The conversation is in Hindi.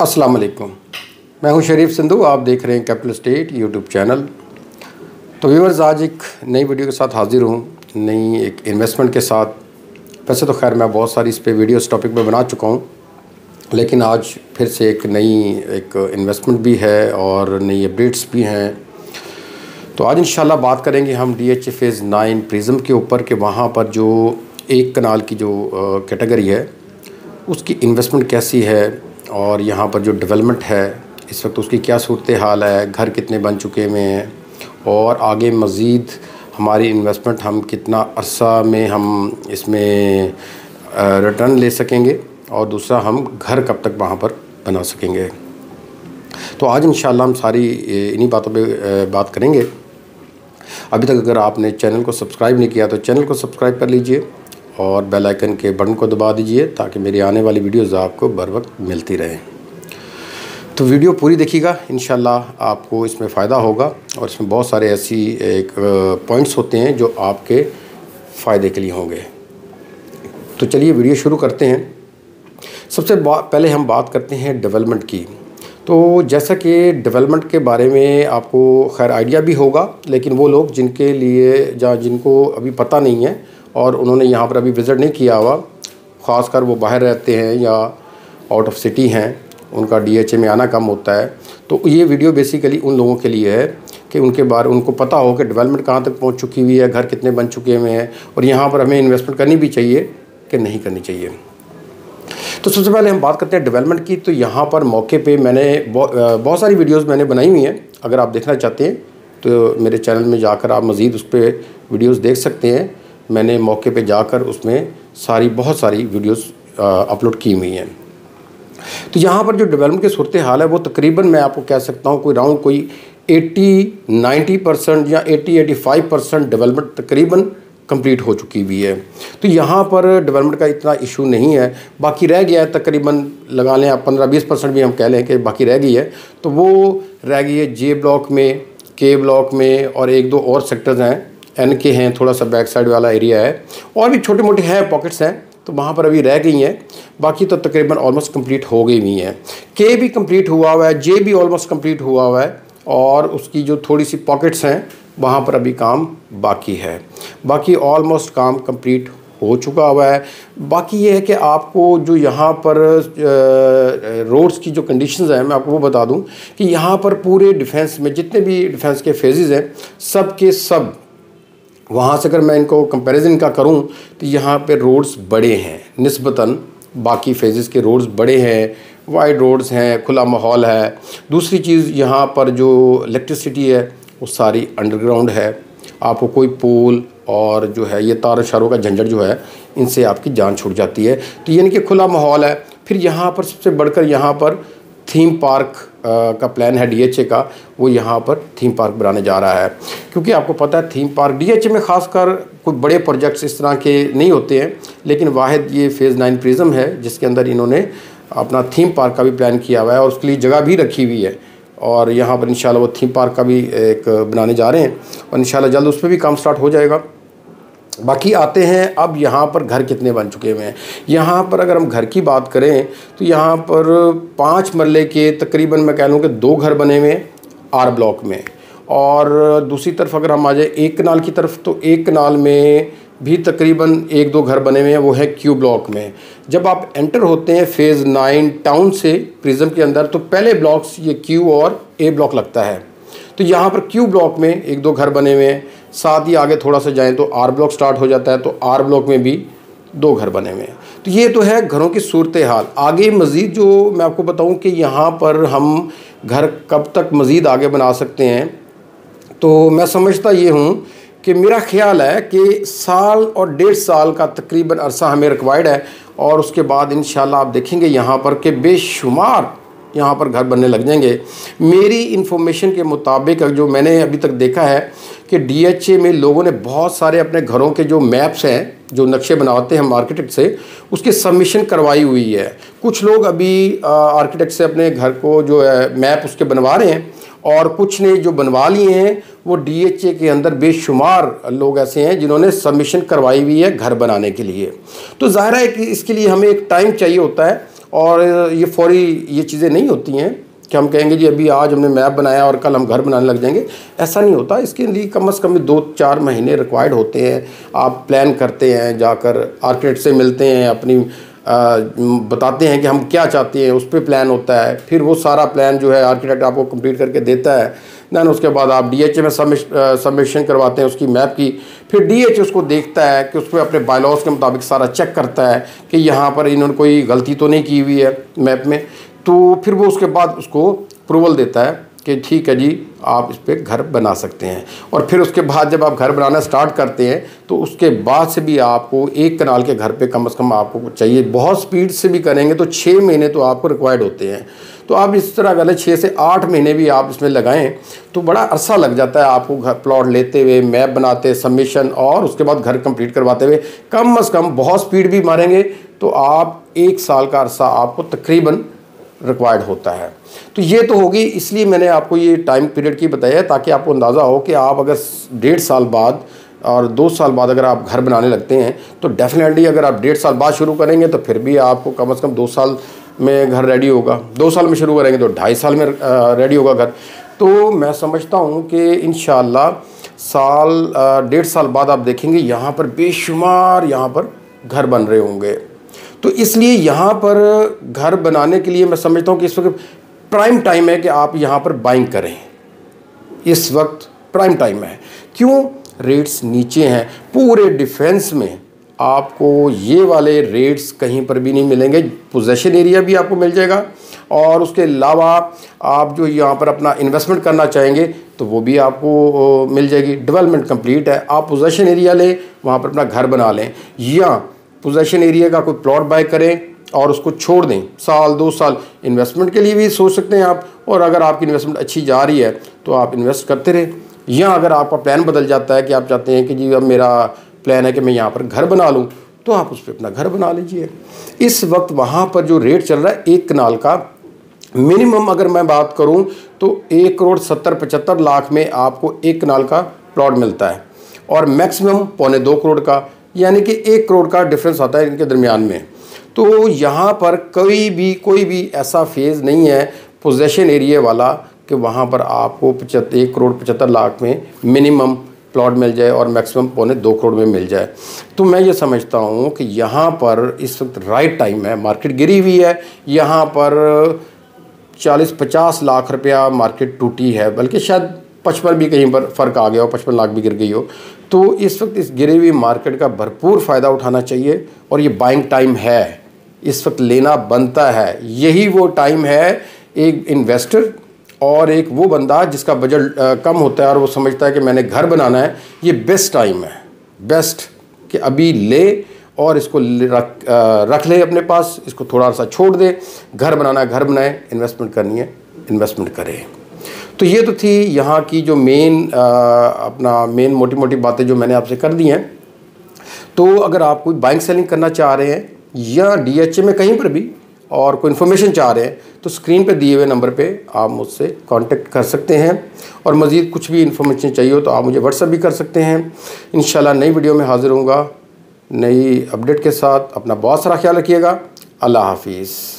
अस्सलाम वालेकुम। मैं हूं शरीफ सिंधु, आप देख रहे हैं कैपिटल स्टेट यूट्यूब चैनल। तो व्यूअर्स, आज एक नई वीडियो के साथ हाजिर हूं, नई एक इन्वेस्टमेंट के साथ। वैसे तो खैर मैं बहुत सारी इस पे वीडियो इस टॉपिक पे बना चुका हूं, लेकिन आज फिर से एक इन्वेस्टमेंट भी है और नई अपडेट्स भी हैं। तो आज इंशाल्लाह बात करेंगे हम DHA फेज़ 9 प्रिज्म के ऊपर कि वहाँ पर जो एक कनाल की जो कैटेगरी है उसकी इन्वेस्टमेंट कैसी है और यहाँ पर जो डेवलपमेंट है इस वक्त उसकी क्या सूरत हाल है, घर कितने बन चुके हुए हैं और आगे मज़ीद हमारी इन्वेस्टमेंट हम कितना अरसा में हम इसमें रिटर्न ले सकेंगे और दूसरा हम घर कब तक वहाँ पर बना सकेंगे। तो आज इंशाल्लाह हम सारी इन्हीं बातों पे बात करेंगे। अभी तक अगर आपने चैनल को सब्सक्राइब नहीं किया तो चैनल को सब्सक्राइब कर लीजिए और बेल आइकन के बटन को दबा दीजिए ताकि मेरी आने वाली वीडियोज़ आपको बर वक्त मिलती रहें। तो वीडियो पूरी देखिएगा, इंशाल्लाह आपको इसमें फ़ायदा होगा और इसमें बहुत सारे ऐसी पॉइंट्स होते हैं जो आपके फ़ायदे के लिए होंगे। तो चलिए वीडियो शुरू करते हैं। सबसे पहले हम बात करते हैं डेवलपमेंट की। तो जैसा कि डेवलपमेंट के बारे में आपको खैर आइडिया भी होगा, लेकिन वो लोग जिनके लिए जिनको अभी पता नहीं है और उन्होंने यहाँ पर अभी विज़िट नहीं किया हुआ, ख़ासकर वो बाहर रहते हैं या आउट ऑफ सिटी हैं, उनका DHA में आना कम होता है, तो ये वीडियो बेसिकली उन लोगों के लिए है कि उनको पता हो कि डेवलपमेंट कहाँ तक पहुँच चुकी हुई है, घर कितने बन चुके हुए हैं और यहाँ पर हमें इन्वेस्टमेंट करनी भी चाहिए कि नहीं करनी चाहिए। तो सबसे पहले हम बात करते हैं डेवलपमेंट की। तो यहाँ पर मौके पे मैंने बहुत सारी वीडियोस मैंने बनाई हुई हैं। अगर आप देखना चाहते हैं तो मेरे चैनल में जाकर आप मज़ीद उस पर वीडियोस देख सकते हैं। मैंने मौके पे जाकर उसमें बहुत सारी वीडियोस अपलोड की हुई हैं। तो यहाँ पर जो डेवलपमेंट की सूरत हाल है वो तकरीबन मैं आपको कह सकता हूँ कोई 80-90% या 80-85% डेवलपमेंट तकरीबन कंप्लीट हो चुकी हुई है। तो यहाँ पर डेवलपमेंट का इतना इशू नहीं है। बाकी रह गया है तकरीबन, लगा लें आप 15-20% भी हम कह लें कि बाकी रह गई है। तो वो रह गई है J ब्लॉक में, K ब्लॉक में और एक दो और सेक्टर्स हैं, N के हैं, थोड़ा सा बैक साइड वाला एरिया है और भी छोटे मोटे हैं पॉकेट्स हैं, तो वहाँ पर अभी रह गई हैं। बाकी तो तकरीबन ऑलमोस्ट कंप्लीट हो गई हुई हैं। K भी कंप्लीट हुआ हुआ है, J भी ऑलमोस्ट कंप्लीट हुआ हुआ है और उसकी जो थोड़ी सी पॉकेट्स हैं वहाँ पर अभी काम बाकी है। बाकी ऑलमोस्ट काम कंप्लीट हो चुका हुआ है। बाकी ये है कि आपको जो यहाँ पर रोड्स की जो कंडीशंस हैं, मैं आपको वो बता दूँ कि यहाँ पर पूरे डिफेंस में जितने भी डिफेंस के फेजेज़ हैं सब के सब, वहाँ से अगर मैं इनको कंपैरिजन का करूँ तो यहाँ पे रोड्स बड़े हैं निस्बतन, बाकी फेजेस के रोड्स बड़े हैं, वाइड रोड्स हैं, खुला माहौल है। दूसरी चीज़ यहाँ पर जो इलेक्ट्रिसिटी है वो सारी अंडरग्राउंड है। आपको कोई पोल और जो है ये तार इशारों का झंझट जो है इनसे आपकी जान छूट जाती है। तो यानी कि खुला माहौल है। फिर यहाँ पर सबसे बढ़कर यहाँ पर थीम पार्क का प्लान है DHA का, वो यहाँ पर थीम पार्क बनाने जा रहा है। क्योंकि आपको पता है थीम पार्क DHA में ख़ासकर कोई बड़े प्रोजेक्ट्स इस तरह के नहीं होते हैं, लेकिन वाहिद ये फेज़ 9 प्रिज्म है जिसके अंदर इन्होंने अपना थीम पार्क का भी प्लान किया हुआ है और उसके लिए जगह भी रखी हुई है। और यहाँ पर इंशाल्लाह वो थीम पार्क का भी एक बनाने जा रहे हैं और इंशाल्लाह जल्द उस पर भी काम स्टार्ट हो जाएगा। बाकी आते हैं अब यहाँ पर घर कितने बन चुके हुए हैं। यहाँ पर अगर हम घर की बात करें तो यहाँ पर 5 मरले के तकरीबन मैं कह लूँ कि 2 घर बने हुए हैं R ब्लॉक में। और दूसरी तरफ अगर हम आ जाए एक कनाल की तरफ, तो एक कनाल में भी तकरीबन 1-2 घर बने हुए हैं, वो है Q ब्लॉक में। जब आप एंटर होते हैं फेज़ 9 टाउन से प्रिज्म के अंदर तो पहले ब्लॉक्स ये Q और A ब्लॉक लगता है। तो यहाँ पर Q ब्लॉक में 1-2 घर बने हुए हैं। साथ ही आगे थोड़ा सा जाएं तो R ब्लॉक स्टार्ट हो जाता है, तो R ब्लॉक में भी 2 घर बने हुए हैं। तो ये तो है घरों की सूरत हाल। आगे मज़ीद जो मैं आपको बताऊं कि यहाँ पर हम घर कब तक मज़ीद आगे बना सकते हैं, तो मैं समझता ये हूँ कि मेरा ख़्याल है कि साल और 1.5 साल का तकरीबन अरसा हमें रिक्वायर्ड है और उसके बाद इंशाल्लाह आप देखेंगे यहाँ पर कि बेशुमार यहाँ पर घर बनने लग जाएंगे। मेरी इन्फॉर्मेशन के मुताबिक जो मैंने अभी तक देखा है कि DHA में लोगों ने बहुत सारे अपने घरों के जो मैप्स हैं, जो नक्शे बनाते हैं हम आर्किटेक्ट से, उसकी सबमिशन करवाई हुई है। कुछ लोग अभी आर्किटेक्ट से अपने घर को जो है मैप उसके बनवा रहे हैं और कुछ ने जो बनवा लिए हैं वो DHA के अंदर बेशुमार लोग ऐसे हैं जिन्होंने सबमिशन करवाई हुई है घर बनाने के लिए। तो ज़ाहिर है कि इसके लिए हमें एक टाइम चाहिए होता है और ये फौरी ये चीज़ें नहीं होती हैं कि हम कहेंगे जी अभी आज हमने मैप बनाया और कल हम घर बनाने लग जाएंगे, ऐसा नहीं होता। इसके लिए कम से कम 2-4 महीने रिक्वायर्ड होते हैं। आप प्लान करते हैं, जाकर आर्किटेक्ट से मिलते हैं, अपनी बताते हैं कि हम क्या चाहते हैं, उस पर प्लान होता है। फिर वो सारा प्लान जो है आर्किटेक्ट आपको कंप्लीट करके देता है। दैन उसके बाद आप DHA में सबमिशन करवाते हैं उसकी मैप की। फिर DHA उसको देखता है कि उसमें अपने बायलॉज के मुताबिक सारा चेक करता है कि यहाँ पर इन्होंने कोई गलती तो नहीं की हुई है मैप में। तो फिर वो उसके बाद उसको अप्रूवल देता है कि ठीक है जी आप इस पर घर बना सकते हैं। और फिर उसके बाद जब आप घर बनाना स्टार्ट करते हैं तो उसके बाद से भी आपको 1 कनाल के घर पे कम से कम आपको चाहिए। बहुत स्पीड से भी करेंगे तो 6 महीने तो आपको रिक्वायर्ड होते हैं। तो आप इस तरह अगर 6 से 8 महीने भी आप इसमें लगाएं तो बड़ा अरसा लग जाता है आपको घर प्लॉट लेते हुए, मैप बनाते, सबमिशन और उसके बाद घर कंप्लीट करवाते हुए। कम से कम बहुत स्पीड भी मारेंगे तो आप 1 साल का अरसा आपको तकरीबन रिक्वायर्ड होता है। तो ये तो होगी, इसलिए मैंने आपको ये टाइम पीरियड की बताया ताकि आपको अंदाज़ा हो कि आप अगर 1.5 साल बाद और 2 साल बाद अगर आप घर बनाने लगते हैं तो डेफिनेटली अगर आप 1.5 साल बाद शुरू करेंगे तो फिर भी आपको कम से कम 2 साल में घर रेडी होगा। 2 साल में शुरू करेंगे तो 2.5 साल में रेडी होगा घर। तो मैं समझता हूँ कि इंशाअल्लाह 1.5 साल बाद आप देखेंगे यहाँ पर बेशुमार यहाँ पर घर बन रहे होंगे। तो इसलिए यहाँ पर घर बनाने के लिए मैं समझता हूँ कि इस वक्त प्राइम टाइम है कि आप यहाँ पर बाइंग करें। इस वक्त प्राइम टाइम है। क्यों? रेट्स नीचे हैं। पूरे डिफेंस में आपको ये वाले रेट्स कहीं पर भी नहीं मिलेंगे। पोजेशन एरिया भी आपको मिल जाएगा और उसके अलावा आप जो यहाँ पर अपना इन्वेस्टमेंट करना चाहेंगे तो वो भी आपको मिल जाएगी। डेवलपमेंट कंप्लीट है। आप पोजेशन एरिया लें, वहाँ पर अपना घर बना लें, या पोजेशन एरिया का कोई प्लॉट बाय करें और उसको छोड़ दें। 1-2 साल इन्वेस्टमेंट के लिए भी सोच सकते हैं आप। और अगर आपकी इन्वेस्टमेंट अच्छी जा रही है तो आप इन्वेस्ट करते रहें। या अगर आपका प्लान बदल जाता है कि आप चाहते हैं कि जी अब मेरा प्लान है कि मैं यहाँ पर घर बना लूँ, तो आप उस पर अपना घर बना लीजिए। इस वक्त वहाँ पर जो रेट चल रहा है 1 कनाल का मिनिमम अगर मैं बात करूँ तो 1,70,75 लाख में आपको 1 कनाल का प्लॉट मिलता है और मैक्सिमम 1.25 करोड़ का, यानी कि 1 करोड़ का डिफरेंस आता है इनके दरमियान में। तो यहाँ पर कोई भी ऐसा फेज़ नहीं है पोजेशन एरिया वाला कि वहाँ पर आपको 1,75 लाख में मिनिमम प्लॉट मिल जाए और मैक्सिमम 1.25 करोड़ में मिल जाए। तो मैं ये समझता हूँ कि यहाँ पर इस वक्त राइट टाइम है। मार्केट गिरी हुई है, यहाँ पर 40-50 लाख रुपया मार्केट टूटी है, बल्कि शायद 55 भी कहीं पर फ़र्क आ गया हो, 55 लाख भी गिर गई हो। तो इस वक्त इस गिरी हुई मार्केट का भरपूर फ़ायदा उठाना चाहिए और ये बाइंग टाइम है। इस वक्त लेना बनता है। यही वो टाइम है एक इन्वेस्टर और एक वो बंदा जिसका बजट कम होता है और वो समझता है कि मैंने घर बनाना है, ये बेस्ट टाइम है। बेस्ट कि अभी ले और इसको रख ले अपने पास, इसको थोड़ा सा छोड़ दे। घर बनाना है घर बनाए, इन्वेस्टमेंट करनी है इन्वेस्टमेंट करें। तो ये तो थी यहाँ की जो मेन मोटी बातें जो मैंने आपसे कर दी हैं। तो अगर आप कोई बाइंग सेलिंग करना चाह रहे हैं या DHA में कहीं पर भी और कोई इन्फॉर्मेशन चाह रहे हैं तो स्क्रीन पे दिए हुए नंबर पे आप मुझसे कांटेक्ट कर सकते हैं। और मज़ीद कुछ भी इन्फॉर्मेशन चाहिए हो तो आप मुझे व्हाट्सएप भी कर सकते हैं। इंशाल्लाह नई वीडियो में हाज़िर होऊंगा नई अपडेट के साथ। अपना बहुत सारा ख्याल रखिएगा। अल्लाह हाफिज़।